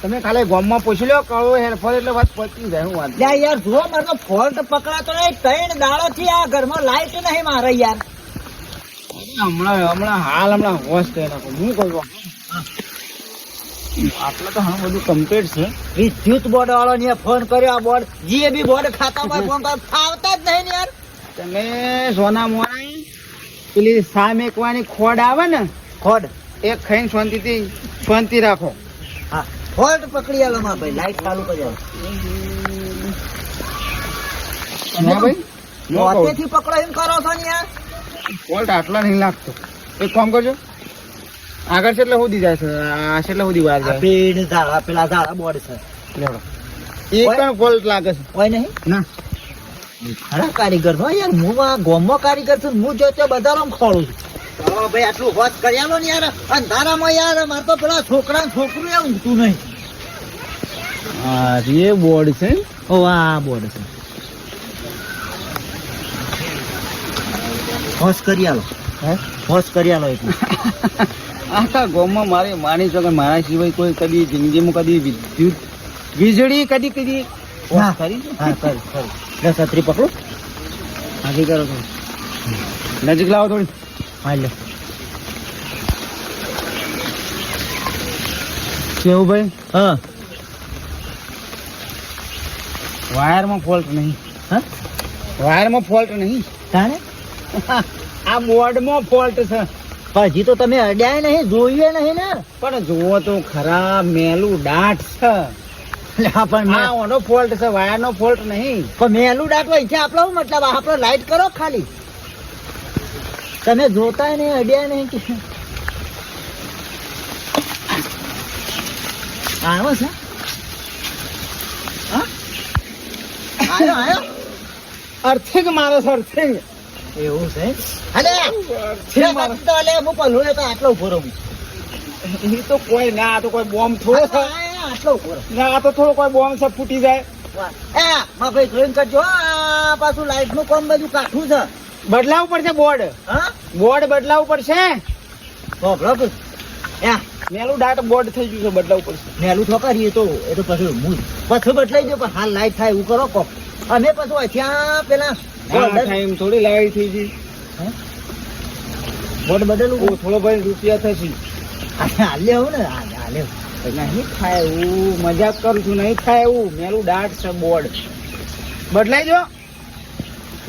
તમે ખાલી ગામમાં પૂછી લો કળો હેરફર એટલે વાત પતી જાય. હું વાત યાર જો મારે તો ફોલ્ટ પકડાતો નહીં. 3 દાડો થી આ ઘરમાં લાઈટ નહીં મારે યાર. હમણાં હોશ થઈ નાખો. હું કહું આટલા તો હા બધું કમ્પ્લીટ છે. વિદ્યુત બોર્ડ વાળો ને ફોન કર્યો. આ બોર્ડ જીએબી બોર્ડ ખાતામાં ફોન કર ફાવતા જ નહીં ને યાર. તમે સોના મોના પેલી સા મેકવાની ખોડ આવે ને, ખોડ એક ખાઈને શાંતિ રાખો. હા ફોલ્ટ પકડી આલો માં ભાઈ. લાઈટ ચાલુ કરી આલો. ભાઈ મોતેથી પકડો એમ કરો છો ને યાર. ફોલ્ટ આટલા નહીં લાગતો. એક કામ કરજો, આગળ છે એટલે સુધી જાય છે, આ છે એટલે સુધી વાર જાય. પેડ ઝાડા પેલા ઝાડા બોર્ડ છે. લેવડો એક પણ ફોલ્ટ લાગે છે કોઈ નહીં ના. ખરા કારીગર છો યાર. હું આ ગોમો કારીગર છું. હું જો તે બજારમાં ખોળું છું. હવે ભાઈ આટલું હોશ કરી આલો ને યાર. અંધારામાં યાર મારે તો પેલા છોકરા છોકરું એ ઊંઘતું નહીં. હા એ બોર્ડ છે. ઓ આ બોર્ડ છે. હોશ કરી આલો. હે હોશ કરી આલો એટલે આખા ગામમાં મારી માની છો કે મારા સિવાય કોઈ કદી જિંદગીમાં કદી વીજળી કદી હા કરી હા કરી છત્રી પકડો. હાજી કરો છો. નજીક લાવો થોડી. હા લે કેવું ભાઈ? હા વાયરમાં ફોલ્ટ નહીં. હા વાયરમાં ફોલ્ટ નહીં. તાણે આ બોર્ડમાં ફોલ્ટ છે. હજી તો તમે અડ્યા નહીં, જોયું નહીં ને. પણ જુઓ તો ખરા મેલું દાટ છે. પણ હા ઓનો ફોલ્ટ છે, વાયરનો ફોલ્ટ નહીં. મેલું દાટવા છે આપણો મતલબ. આપણો લાઈટ કરો ખાલી. તમે જોતા નહીં, અડ્યા નહીં કે આવો છે. હા આયો અર્થિંગ મારો છે, અર્થિંગ. એવું છે. અલે તો અલે હું પલ્લું તો આટલો ઉભો રહું. એ તો કોઈ ના, આ તો કોઈ બોમ્બ થોડો છે. આટલો ઉભો રહું. ના આ તો થોડો કોઈ બોમ્બ છે, ફૂટી જાય. માં ભાઈ જોઈન કરજો. આ પાછું લાઈટ નું કામ બધું કાઠું છે. બદલાવવું પડશે બોર્ડ. હા બોર્ડ બદલાવવું પડશે. બરાબર. મેલું દાટ બોર્ડ થઈ ગયું છે, બદલાવવું પડશે. મેલું ઠોકારીએ તો એ તો પછી હું પછી બદલાઈ ગયો. પણ હાલ લાઈટ થાય એવું કરો કોક. અમે પછી ત્યાં પેલા ટાઈમ થોડી લાઈટ થઈ ગઈ. બોર્ડ બદલું થોડો ભાઈ રૂપિયા થશે. હાલે હું ને હાલે નહીં થાય એવું, મજાક કરું છું. નહીં થાય એવું. મેલું દાટ છે બોર્ડ. બદલાઈ જો.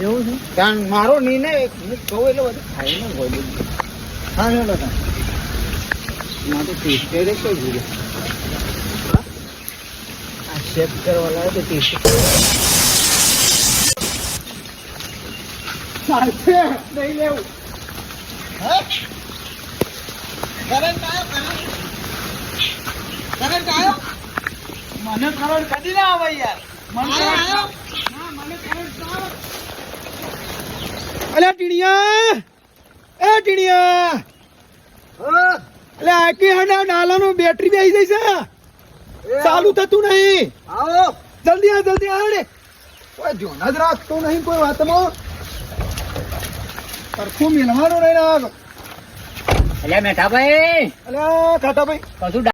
એવું છે. કારણ મારો નિર્ણય હું કહું એટલે બધું થાય ને હોય બધું. હા ચાલો માં તો ટેસ્ટેડ જ કઈ જોઈએ. આ શેપ કરવા લાવે તો ટેસ્ટ ચાલશે નહીં લેવું. કરંટ આવ્યો. મને કરંટ કદી ના આવે યાર. આવ્યો. અલ્યા ટીણિયા, એ ટીણિયા, એટલે આખી હંડા ડાલાનું બેટરી બેસી જઈ છે. ચાલુ થતું નહીં. આવો જલ્દી આ રે. કોઈ ધ્યાન જ રાખતું નહીં કોઈ વાતમાં. સરખું મિલવાનું નહીં. એટલે મેઠા ભાઈ અલ્યા ખાતા ભાઈ કશું